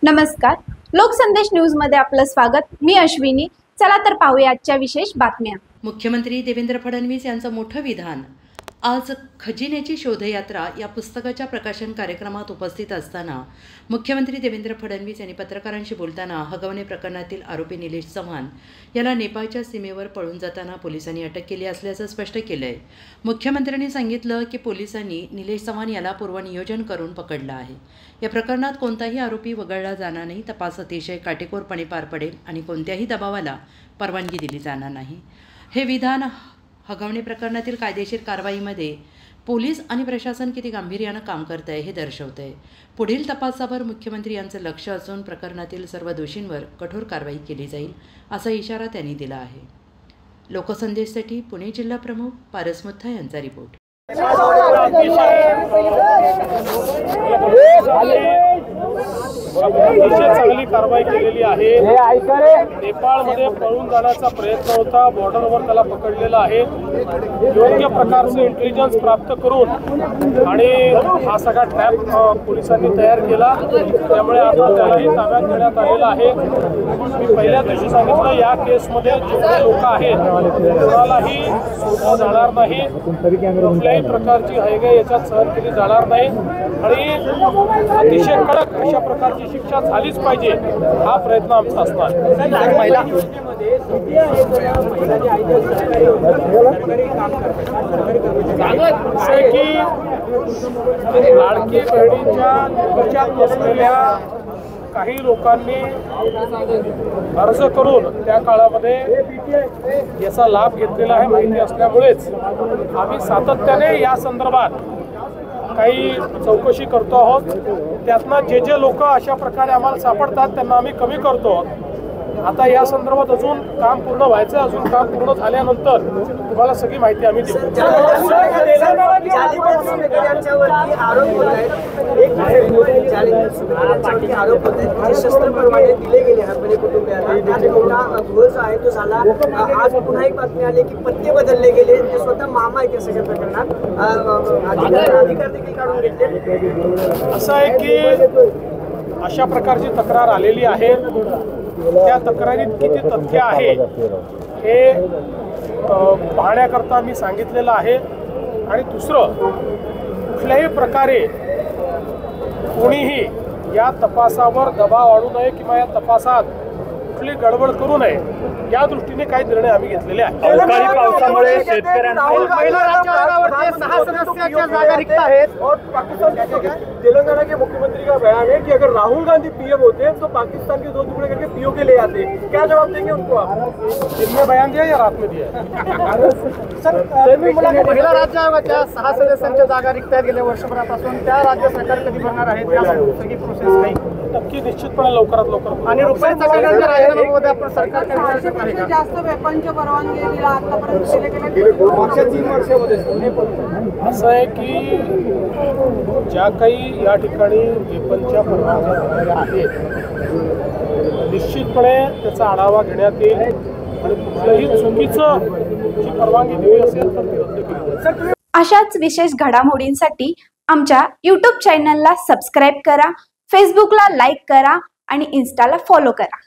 नमस्कार, लोकसंदेश न्यूज मध्ये आपलं स्वागत। मी अश्विनी। चला तर पाहूया आजच्या विशेष बातम्या। मुख्यमंत्री देवेंद्र फडणवीस यांचं मोठं विधान। आज खजिन्याची शोधयात्रा या पुस्तकाच्या प्रकाशन कार्यक्रमात उपस्थित असताना मुख्यमंत्री देवेंद्र फडणवीस यांनी पत्रकारांशी बोलताना हगवणे प्रकरणातील आरोपी निलेश चव्हाण याला नेपाळच्या सीमेवर पळून जाताना पोलिसांनी अटक केली असल्याचं स्पष्ट केलंय। मुख्यमंत्र्यांनी सांगितलं की पोलिसांनी निलेश चव्हाण याला पूर्वनियोजन करून पकडलं आहे। या प्रकरणात कोणताही आरोपी वगळला जाणार नाही। तपास अतिशय काटेकोरपणे पार पडेल आणि कोणत्याही दबावाला परवानगी दिली जाणार नाही। हे विधान हगवणे प्रकरणातील कायदेशीर कारवाईमध्ये पोलीस आणि प्रशासन किती गांभीर्यानं काम करत आहे हे दर्शवतंय। पुढील तपासावर मुख्यमंत्री यांचं लक्ष असून प्रकरणातील सर्व दोषींवर कठोर कारवाई केली जाईल असा इशारा त्यांनी दिला आहे। लोकसंदेशसाठी पुणे जिल्हा प्रमुख पारस मुथा यांचा रिपोर्ट। चांगली कारवाई केलेली आहे। नेपाळमध्ये पळून जाण्याचा प्रयत्न होता, बॉर्डरवर त्याला पकडलेला आहे। योग्य प्रकारचे इंटेलिजन्स प्राप्त करून आणि हा सगळा ट्रॅप पोलिसांनी तयार केला, त्यामुळे आता त्यालाही ताब्यात घेण्यात आलेला आहे। मी पहिल्या दिवशी सांगितलं, या केसमध्ये जेवढे लोक आहेत कोणालाही सोडलं जाणार नाही, कुठल्याही प्रकारची हयगय याच्यात सहन केली जाणार नाही आणि अतिशय कडक अशा प्रकारची शिक्षा झालीच पाहिजे, हा प्रयत्न आमचा असणार। की लाडकी बहिणीच्या निकषात बसलेल्या काही लोकांनी अर्ज करून त्या काळामध्ये याचा लाभ घेतलेला आहे। माहिती असल्यामुळेच आम्ही सातत्याने या संदर्भात काही चौकशी करतो आहोत। त्यातनं जे जे लोक अशा प्रकारे आम्हाला सापडतात त्यांना आम्ही कमी करतो। आता या संदर्भात अजून काम पूर्ण व्हायचं, अजून काम पूर्ण झाल्यानंतर तुम्हाला सगळी माहिती आम्ही देऊ। शस्त्र परवाने दिले गेले हरपणे कुटुंबियांना, आहे तो झाला। आज पुन्हा एक बातमी आली की पत्ते बदलले गेले, ते स्वतः मामा आहेत सगळ्या प्रकरणात, अधिकार देखील काढून घेतले। असं आहे की अशा प्रकारची तक्रार आलेली आहे, त्या तक्रारीत किती तथ्य आहे हे पाहण्याकरता मी सांगितलेलं आहे। आणि दुसरं, कुठल्याही प्रकारे कोणीही या तपासावर दबाव आणू नये किंवा या तपासात कुठली गडबड करू नये, या दृष्टीने काही निर्णय आम्ही घेतलेले आहेत। अवकाळी पावसामुळे शेतकऱ्यांना 6 सदस्याच्या जागा रिक्त आहेत और पाकिस्तान तेलंगाना के मुख्यमंत्री का बयान है कि अगर राहुल गांधी पीएम होते तो पाकिस्तान के 2 टुकड़े करके पीओ के ले आते। क्या जवाब देंगे उनको आप? दिन में बयान दिया या रात में दिया? महिला राज्य आयोगाच्या 6 सदस्यांच्या जागा रिक्त आहेत गेल्या वर्षभरापासून, त्या राज्य सरकार कधी भरणार आहेत? सगळी प्रोसेस काही नक्की निश्चितपणे लवकरात लवकर। आणि रुपाली चाकणच्या राजीनाम्यामध्ये आपण सरकार जास्त वेपनच्या परवानगी दिला आतापर्यंत असं आहे की ज्या काही या ठिकाणी वेपनच्या परवानग्या झालेल्या आहेत, निश्चितपणे त्याचा आढावा घेण्यात येईल आणि कुठलंही चुकीचं जी परवानगी दिली असेल तर ती रद्द केली जाईल। अशाच विशेष घडामोडींसाठी आमच्या YouTube चॅनलला सबस्क्राईब करा, फेसबुकला लाईक करा आणि इन्स्टाला फॉलो करा।